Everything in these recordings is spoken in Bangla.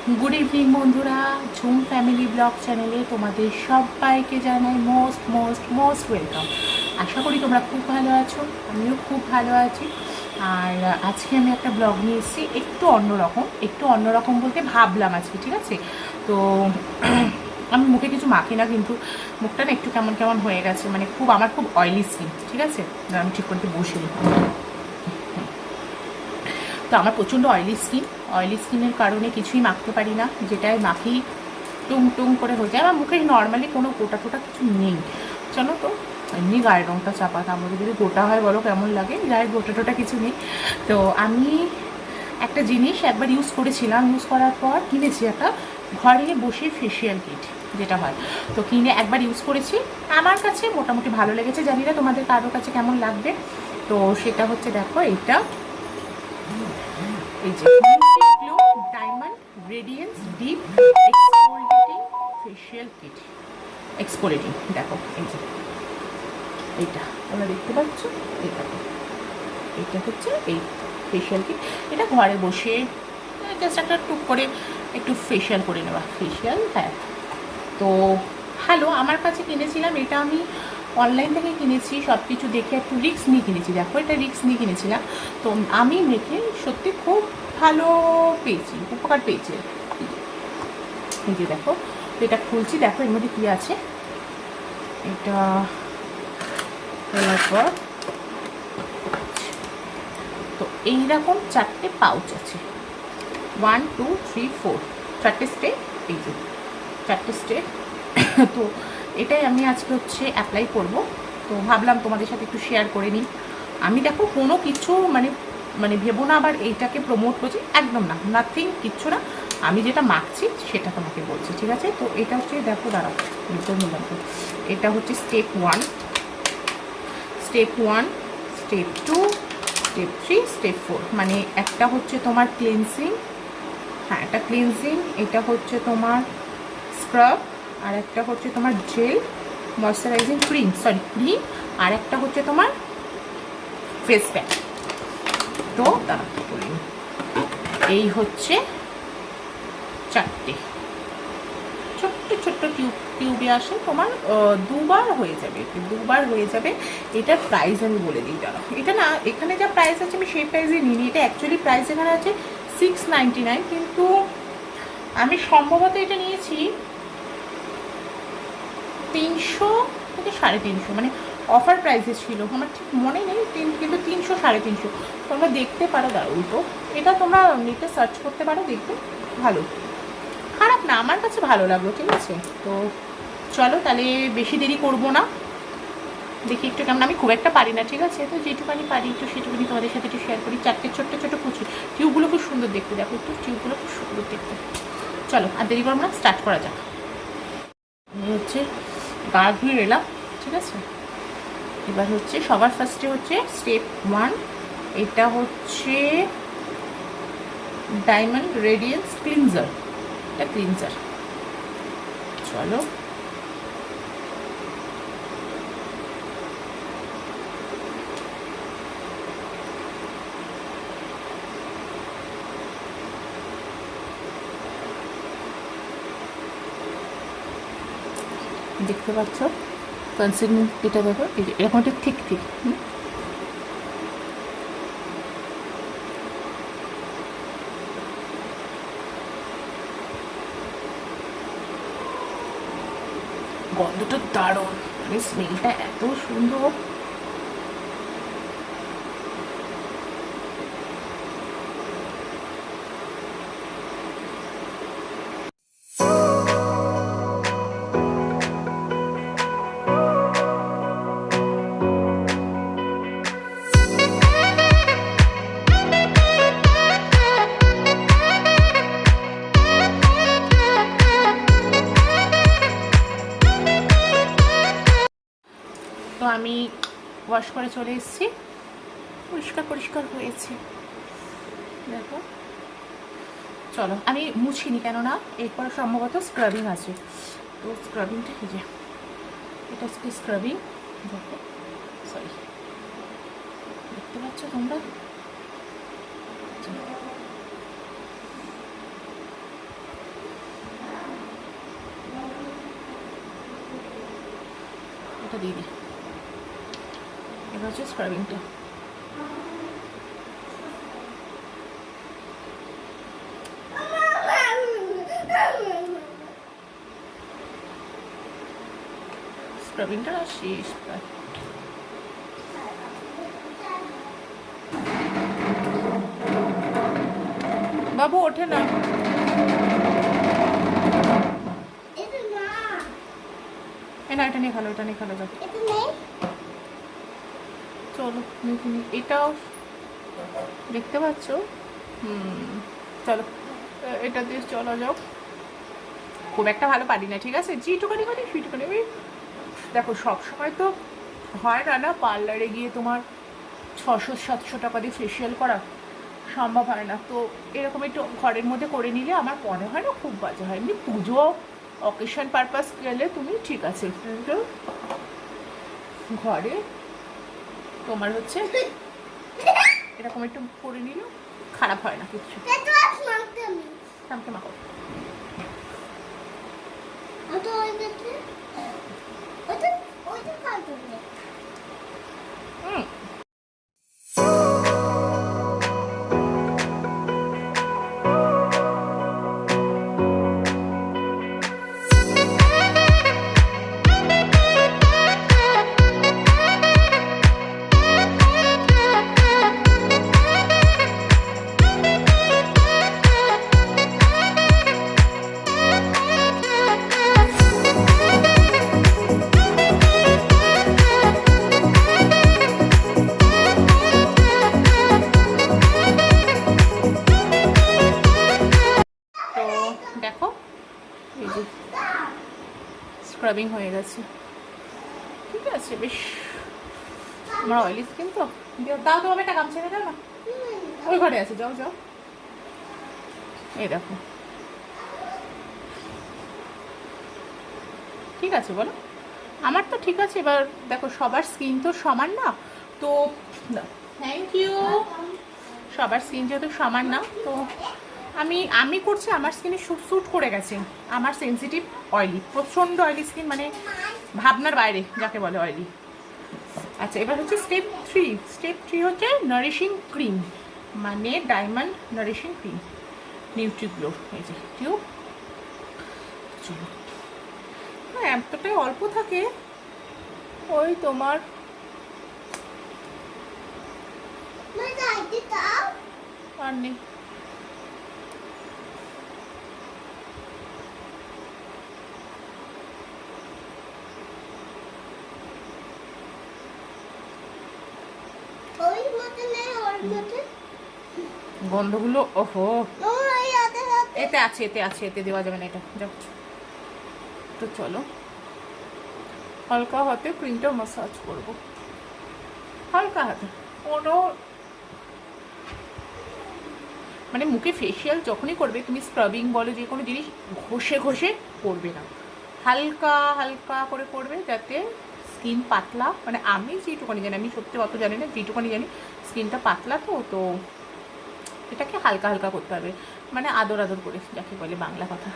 गुड इवनिंग बंधुरा झुम फैमिली ब्लग चैनेले तुम्हारे सबाइके Janai most most most welcome. आशा करी तुम्हारा खूब भालो आछो, आमिও खूब भालो आছি। আর আজকে আমি একটা ব্লগ নিয়ে এসেছি একটু অন্যরকম বলতে ভাবলাম আজকে ঠিক আছে। তো আমি মুখে কিছু মাখি না, কিন্তু মুখটা না একটু কেমন কেমন হয়ে গেছে, মানে আমার খুব অয়েলি স্কিন ঠিক আছে। আমি ঠিক করতে বসিনি। তো আমার প্রচণ্ড অয়েলি স্কিনের কারণে কিছুই মাখতে পারি না, যেটাই মাখি টুং টুং করে হয়ে যায়। আমার মুখে নর্মালি কোনো গোটা টোটা কিছু নেই, জানো তো। এমনি গায়ের রঙটা চাপা, তার মধ্যে যদি গোটা হয় বলো কেমন লাগে, গায়ের গোটা টোটা কিছু নেই। তো আমি একটা জিনিস একবার ইউজ করেছিলাম, ইউজ করার পর কিনেছি একটা ঘরে বসে ফেসিয়াল কিট যেটা হয়। তো কিনে একবার ইউজ করেছি, আমার কাছে মোটামুটি ভালো লেগেছে, জানি না তোমাদের কারোর কাছে কেমন লাগবে। তো সেটা হচ্ছে দেখো এইটা, এই যে glow diamond radiance deep exfoliating facial kit. Exfoliating দেখো, এই যে এইটা তোমরা দেখতে পাচ্ছ, এটা হচ্ছে এই ফেশিয়াল কিট। এটা ঘরে বসে জাস্ট একটা টুক করে একটু ফেশিয়াল করে নেওয়া, ফেশিয়াল। হ্যাঁ, তো ভালো। আমার কাছে কিনেছিলাম এটা, আমি অনলাইন থেকে কিনেছি, সব কিছু দেখে একটু রিস্ক নিয়ে কিনেছি। দেখো এটা রিস্ক নিয়ে কিনেছিলাম, তো আমি মেখে সত্যি খুব ভালো পেয়েছি, উপকার পেয়েছি। এই যে দেখো, তো এটা খুলছি, দেখো এর মধ্যে কী আছে। এটা খোলার পর তো এইরকম চারটে পাউচ আছে, 1 2 3 4, চারটে স্টেপ। এই যে চারটে স্টেপ। তো এটাই আমি আজকে হচ্ছে অ্যাপ্লাই করব। তো ভাবলাম তোমাদের সাথে একটু শেয়ার করে নিই। আমি দেখো কোনো কিছু মানে ভেবো না আবার এইটাকে প্রমোট করছি, একদম না, নাথিং, কিচ্ছু না। আমি যেটা মাখছি সেটা তোমাকে বলছি, ঠিক আছে। তো এটা হচ্ছে দেখো, দাঁড়াও নিলাম। তো এটা হচ্ছে স্টেপ 1, স্টেপ 2, স্টেপ 3, স্টেপ 4। মানে একটা হচ্ছে তোমার ক্লিনজিং, হ্যাঁ এটা ক্লিনজিং, এটা হচ্ছে তোমার স্ক্রাব, আর একটা হচ্ছে তোমার জেল ময়শ্চারাইজিং ক্রিম, আর একটা হচ্ছে তোমার ফেস প্যাক। তো দাঁড়া করি, এই হচ্ছে চারটে ছোট্ট ছোট্ট টিউবে আসে, তোমার দুবার হয়ে যাবে। এটার প্রাইস আমি বলে দিই, দাঁড়াও। এটা না, এখানে যা প্রাইস আছে আমি সেই প্রাইসে নিইনি, এটা অ্যাকচুয়ালি প্রাইস এখানে আছে 699, কিন্তু আমি সম্ভবত এটা নিয়েছি 300 থেকে 350, মানে অফার প্রাইসে ছিল, আমার ঠিক মনে নেই, কিন্তু 300 350 তোমরা দেখতে পারো। দাঁড়াও, তো এটা তোমরা নেটে সার্চ করতে পারো, দেখবে ভালো, খারাপ না, আমার কাছে ভালো লাগলো, ঠিক আছে। তো চলো তাহলে বেশি দেরি করবো না, দেখি একটু কেমন। আমি খুব একটা পারি না, ঠিক আছে, তো যেটুকানি পারি একটু সেটুকুনি তোমাদের সাথে একটু শেয়ার করি। চারটে ছোট্ট ছোট্ট কুচি, টিউবগুলো খুব সুন্দর দেখতে, দেখো একটু টিউবগুলো খুব সুন্দর দেখতে। চলো আর দেরি করবো না, স্টার্ট করা যাক। হচ্ছে গা ধুয়ে এলাম, ঠিক আছে। এবার হচ্ছে সবার ফার্স্টে হচ্ছে স্টেপ 1, এটা হচ্ছে ডায়মন্ড রেডিয়েন্স ক্লিনজার, এটা ক্লিনজার। চলো দেখতে পাচ্ছ কনসিস্টেন্ট, এটা দেখো, এই যে এরকম একটা ঠিক গন্ধটা দারুণ, মানে স্মেলটা এত সুন্দর। তো আমি ওয়াশ করে চলে এসেছি, পরিষ্কার হয়েছে দেখো। চলো আমি মুছিনি, কেননা এরপর সম্ভবত স্ক্রাবিং আছে, তো স্ক্রাবিংটা কি, যে এটা স্ক্রাবিং, দেখো সরি, দেখতে পাচ্ছ তোমরা। দিয়ে দিই। এবার হচ্ছে স্ক্রাবিংটা। স্ক্রাবিংটা শেষ প্রায়। বাবু ওঠে না, এটা নিয়ে খেলো, এটা নিয়ে খেলো যাও। চলো এটাও দেখতে পাচ্ছ। চলো এটা দিয়ে চলো যাও। খুব একটা ভালো পারি না, ঠিক আছে, যেটুকানি করি সেইটুকানি। দেখো সবসময় তো হয় না পার্লারে গিয়ে তোমার 600-700 টাকা দিয়ে ফেসিয়াল করা সম্ভব হয় না। তো এরকম একটু ঘরের মধ্যে করে নিলে আমার মনে হয় না খুব বাজে হয়। এমনি পুজো অকেশন পারপাস গেলে তুমি ঠিক আছে, কিন্তু ঘরে তোমার হচ্ছে এরকম একটু করে নিলে খারাপ হয় না কিছু। মাখো। দেখো এই যে স্ক্রাবিং হয়ে গেছে, ঠিক আছে। বেশ আমার অয়েলি স্কিন তো। দাও তো, আমি একটা গামছা এনে দাও না, ওই ঘরে আছে, যাও যাও। এই দেখো, ঠিক আছে বলো। আমার তো ঠিক আছে। এবার দেখো সবার স্কিন তো সমান না, তো থ্যাংক ইউ। সবার স্কিন যেহেতু সমান না, তো আমি করছি আমার স্কিনে স্যুট করে গেছে। আমার সেন্সিটিভ অয়েলি, প্রচণ্ড অয়েলি স্কিন, মানে ভাবনার বাইরে যাকে বলে অয়েলি। আচ্ছা এবার হচ্ছে স্টেপ 3 হচ্ছে নারিশিং ক্রিম, মানে ডায়মন্ড নারিশিং ক্রিম, নিউট্রিগ্লো। এই যে টিউব। চলো, হ্যাঁ এতটাই অল্প থাকে, ওই তোমার আর নেই। গন্ধগুলো ওহো, এতে আছে, এতে দেওয়া যাবে না, এটা যাও। তো চলো হালকা হাতে ক্রিমটা মাসাজ করব, হালকা হাতে, কোনো মানে মুখে ফেসিয়াল যখনই করবে তুমি, স্ক্রাবিং বলো যে কোনো জিনিস ঘষে ঘষে করবে না, হালকা হালকা করে করবে, যাতে স্কিন পাতলা, মানে আমি যেটুকুনি জানি, আমি সত্যি অত জানি না, যেটুকুনি জানি স্কিনটা পাতলা, তো এটাকে হালকা হালকা করতে হবে, মানে আদর আদর করে, যাকে বলে বাংলা কথা।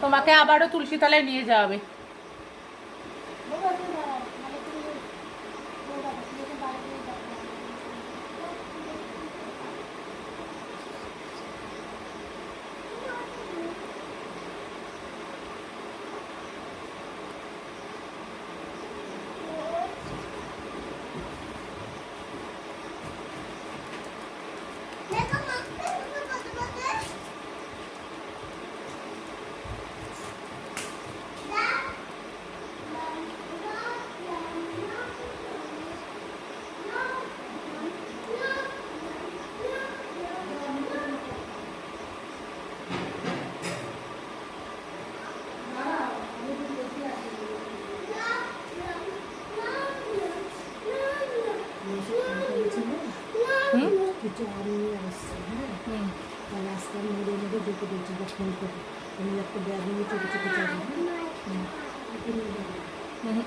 তোমাকে আবারও তুলসী তলায় নিয়ে যাওয়া হবে। কিছু আম নিয়ে আসছে, হ্যাঁ, তাহলে আজকে আমি ওদের মধ্যে ঢুকে দিচ্ছি বা ফোন করে আমি একটা ব্যাগ নিয়ে ছোটো ছোটো যাবো, হ্যাঁ।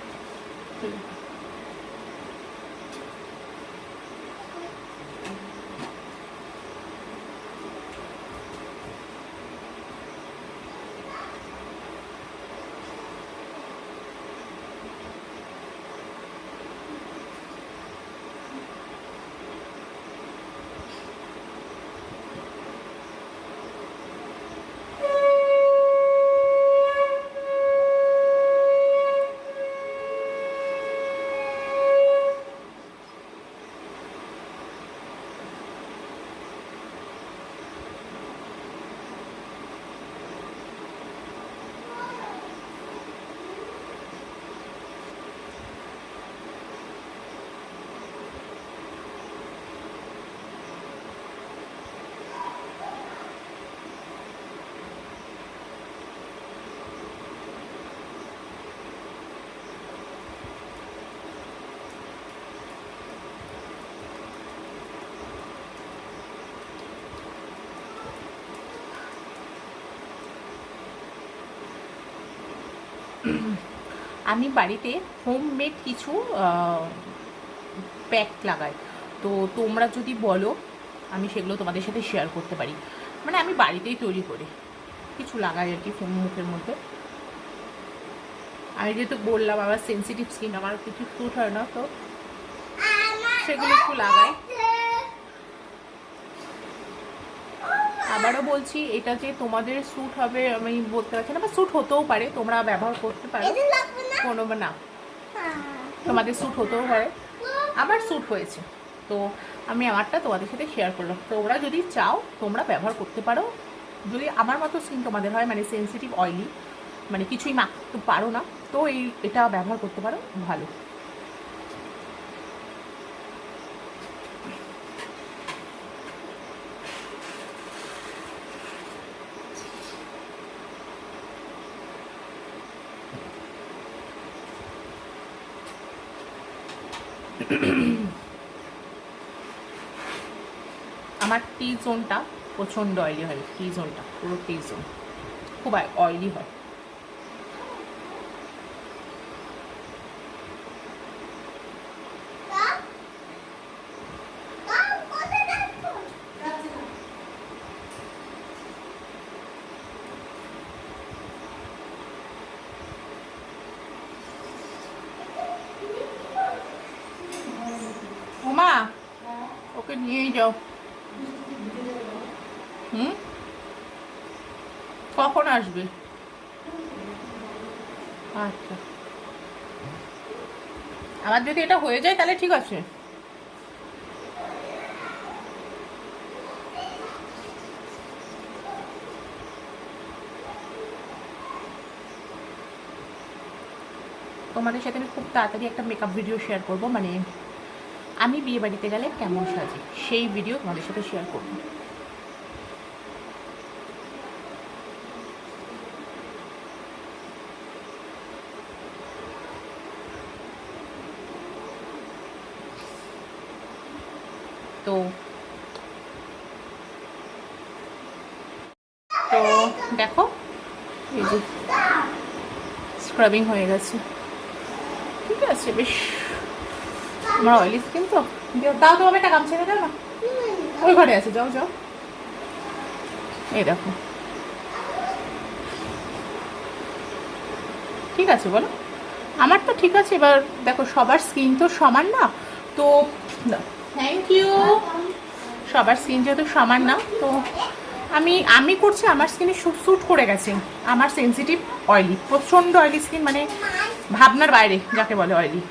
আমি বাড়িতে হোমমেড কিছু প্যাক লাগাই, তো তোমরা যদি বলো আমি সেগুলো তোমাদের সাথে শেয়ার করতে পারি। মানে আমি বাড়িতেই তৈরি করি কিছু লাগাই আর কি মুখের মধ্যে। আমি যেহেতু বললাম আমার সেন্সিটিভ স্কিন, আমার কিছু স্যুট হয় না, তো সেগুলো একটু লাগাই। আবারও বলছি, এটা যে তোমাদের স্যুট হবে আমি বলতে পারছি না, বা স্যুট হতেও পারে, তোমরা ব্যবহার করতে পারো, কোনো না তোমাদের স্যুট হতেও পারে। আমার স্যুট হয়েছে, তো আমি আমারটা তোমাদের সাথে শেয়ার করলাম। তোমরা যদি চাও তোমরা ব্যবহার করতে পারো, যদি আমার মতো স্কিন তোমাদের হয়, মানে সেন্সিটিভ অয়েলি, মানে কিছুই মাখতে পারো না, তো এটা ব্যবহার করতে পারো, ভালো। আমার টি জোনটা প্রচণ্ড অয়েলি হয়, টি জোনটা পুরো টি জোন খুব অয়েলি হয়। ওমা, ওকে নিয়েই যাও। কখন আসবে? আচ্ছা, আমার যদি এটা হয়ে যায় তাহলে ঠিক আছে। তোমাদের সাথে আমি খুব তাড়াতাড়ি একটা মেকআপ ভিডিও শেয়ার করব, মানে আমি বিয়ে বাড়িতে গেলে কেমন সাজি, সেই ভিডিও তোমাদের সাথে শেয়ার করব। তো তো দেখো, এই যে স্ক্রাবিং হয়ে গেছে, ঠিক আছে, বেশ। আমার অয়েলি স্কিন তো, দাও তো, আমি একটা গামছা এনে দাও না, ওই ঘরে আছে, যাও যাও। এই দেখো, ঠিক আছে বলো? আমার তো ঠিক আছে। এবার দেখো, সবার স্কিন তো সমান না, তো থ্যাংক ইউ। সবার স্কিন যেহেতু সমান না, তো আমি করছি, আমার স্কিনে স্যুট করে গেছে। আমার সেন্সিটিভ অয়েলি, প্রচণ্ড অয়েলি স্কিন, মানে ভাবনার বাইরে যাকে বলে অয়েলি।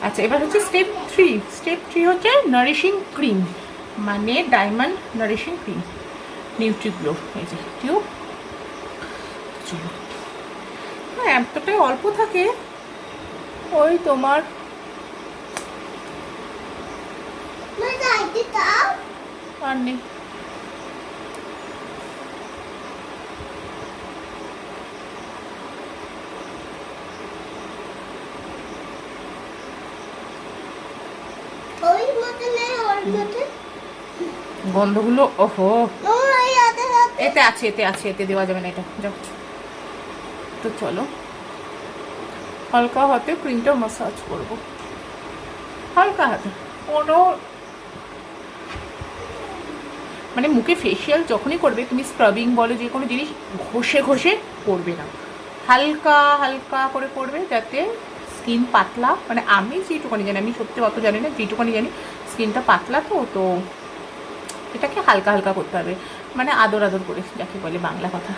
আচ্ছা, এবার হচ্ছে স্টেপ 3। স্টেপ 3 হচ্ছে নারিশিং ক্রিম, মানে ডায়মন্ড নারিশিং ক্রিম, নিউট্রিগ্লো, এই যে টিউব। চলো, হ্যাঁ, এতটাই অল্প থাকে, ওই তোমার আর নেই। গন্ধগুলো ওহো, এতে আছে, এতে আছে, এতে দেওয়া যাবে না এটা। যাও, তো চলো হালকা হাতে ক্রিমটা মাসাজ করবো, হালকা হাতে, কোনো মানে মুখে ফেসিয়াল যখনই করবে তুমি স্ক্রাবিং বলো যে কোনো জিনিস ঘষে ঘষে করবে না, হালকা হালকা করে করবে, যাতে স্কিন পাতলা, মানে আমি যেটুকুনি জানি, আমি সত্যি অত জানি না, যেটুকুনি জানি স্কিনটা পাতলা, তো এটাকে হালকা হালকা করতে হবে, মানে আদর আদর করে, যাকে বলে বাংলা কথা।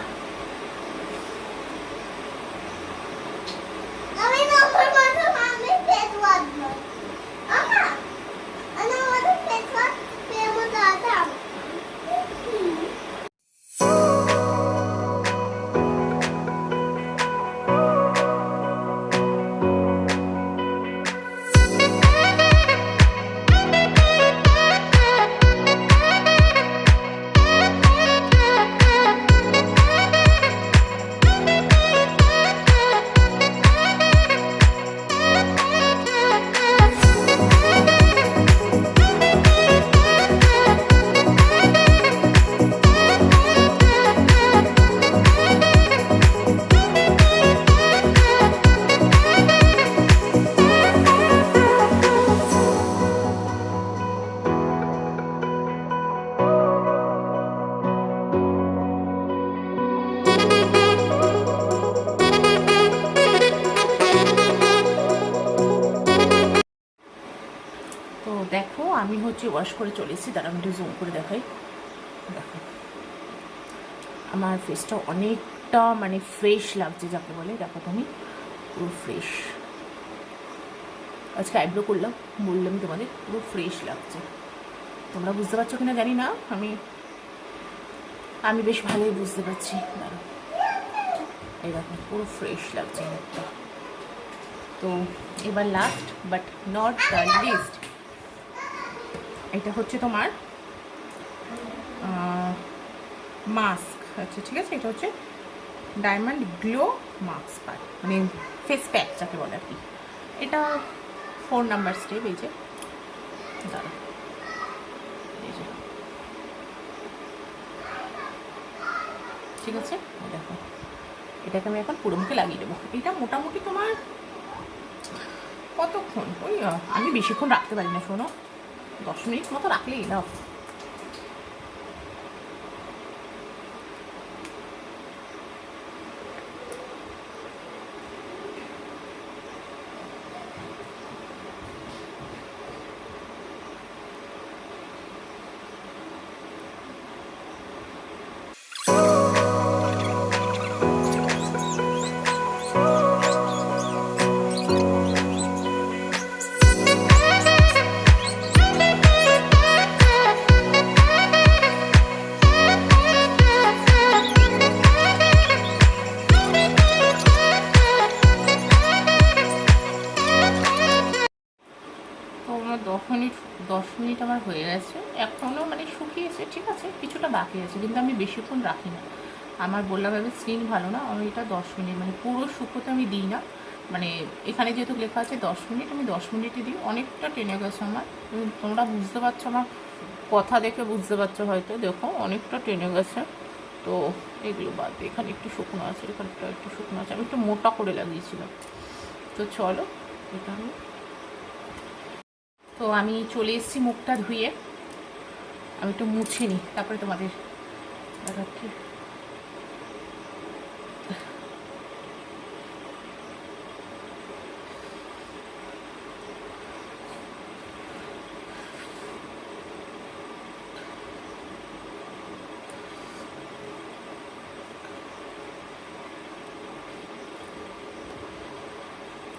তো দেখো আমি হচ্ছে ওয়াশ করে চলে এসেছি, তারা আমি একটু জুম করে দেখাই। দেখো আমার ফেসটা অনেকটা মানে ফ্রেশ লাগছে, যাকে বলে, দেখো তুমি পুরো ফ্রেশ। আজকে আইব্রো করলাম, বললাম তোমাদের পুরো ফ্রেশ লাগছে, তোমরা বুঝতে পারছো কিনা জানি না, আমি বেশ ভালোই বুঝতে পারছি। দাঁড়াও, এই দেখো পুরো ফ্রেশ লাগছে মুখটা। তো এবার last but not the least, এটা হচ্ছে তোমার মাস্ক, আচ্ছা ঠিক আছে, এটা হচ্ছে ডায়মন্ড গ্লো মাস্ক, মানে ফেস প্যাক যাকে বলে আর কি। এটা 4 নাম্বার স্টেপ, এই যে দাঁড়া, এই যে ঠিক আছে, দেখো এটাকে আমি এখন পুরো মুখে লাগিয়ে দেবো। এটা মোটামুটি তোমার কতক্ষণ, ওই আমি বেশিক্ষণ রাখতে পারি না, শোনো 10 মিনিট মতো রাখলেই না। আমার 10 মিনিট আমার হয়ে গেছে, এখনও মানে শুকিয়েছে, ঠিক আছে, কিছুটা বাকি আছে, কিন্তু আমি বেশিক্ষণ রাখি না। আমার বললাম এবার স্কিন ভালো না, আমি এটা 10 মিনিট মানে পুরো শুকোতে আমি দিই না, মানে এখানে যেহেতু লেখা আছে 10 মিনিট, আমি 10 মিনিটই দিই। অনেকটা টেনে গেছে আমার, তোমরা বুঝতে পারছো, আমার কথা দেখে বুঝতে পারছো হয়তো, দেখো অনেকটা টেনে গেছে। তো এগুলো বাদ দিয়ে এখানে একটু শুকনো আছে, এখানটা একটু শুকনো আছে, আমি একটু মোটা করে লাগিয়েছিলাম। তো চলো এটা আমি চলে এসেছি মুখটা ধুয়ে, আমি একটু মুছে নিই, তারপরে তোমাদের দেখাচ্ছি।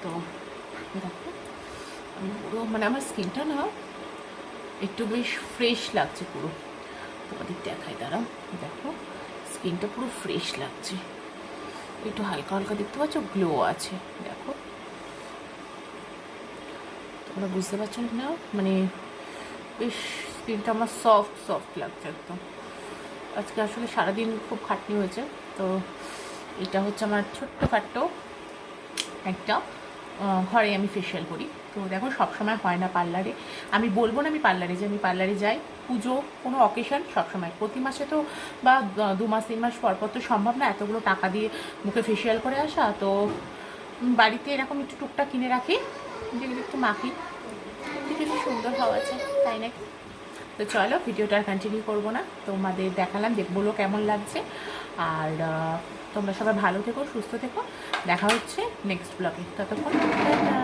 তো দেখো আমি পুরো মানে আমার স্কিনটা না একটু বেশ ফ্রেশ লাগছে পুরো, তোমাদের দেখাই, দাঁড়াও, দেখো স্কিনটা পুরো ফ্রেশ লাগছে, একটু হালকা হালকা দেখতে পাচ্ছ গ্লো আছে, দেখো তোমরা বুঝতে পারছো না, মানে বেশ স্কিনটা আমার সফট সফট লাগছে একদম। আজকে আসলে সারাদিন খুব খাটনি হয়েছে, তো এটা হচ্ছে আমার ছোট্টখাট্টো একটা ঘরে আমি ফেশিয়াল করি। তো দেখো সবসময় হয় না পার্লারে, আমি বলবো না আমি পার্লারে যাই, আমি পার্লারে যাই পুজো কোনো অকেশন সবসময়, প্রতি মাসে তো বা 2 মাস 3 মাস পর পর তো সম্ভব না এতগুলো টাকা দিয়ে মুখে ফেশিয়াল করে আসা। তো বাড়িতে এরকম একটু টুকটা কিনে রাখি, যেগুলো একটু মাখি, একটু সুন্দর হওয়া আছে, তাই নাকি? তো চলো ভিডিওটা আর কন্টিনিউ করবো না, তোমাদের দেখালাম, বলো কেমন লাগছে। আর তোমরা সবাই ভালো থেকো, সুস্থ থেকো, দেখা হচ্ছে নেক্সট ব্লগে, ততক্ষণ টাটা।